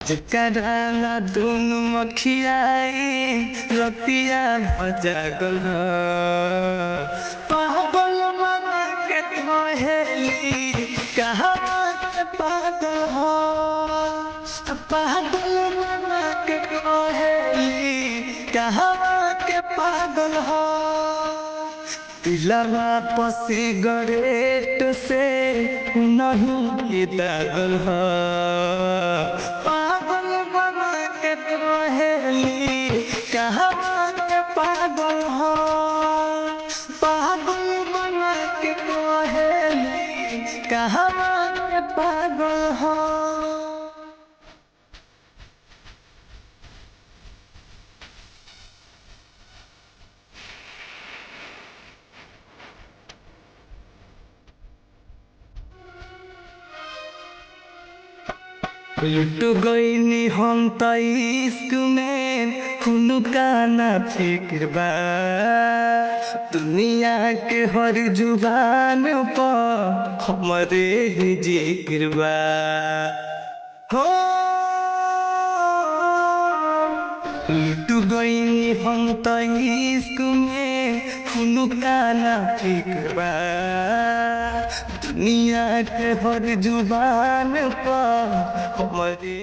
जकरा दुनु मखियाई रतिया भजागल पागल मन के कहेली कहाँ के पागल हो पागल मन के कहेली कहाँ के पागल हो दिलवा पसे गरेट से नहीं दागल हो पागल बना के कहेली कहाँ के पागल हो पागल बना के कहेली कहाँ के पागल हो लुट गईनी हम त इश्क में खुनुका ना फिक्र बा दुनिया के हर जुबान पर हमरे ही जिक्र बा हो लुट गईनी हम त इश्क में खुनुका ना फिक्र बा दुनिया के हर जुबान पर हमारे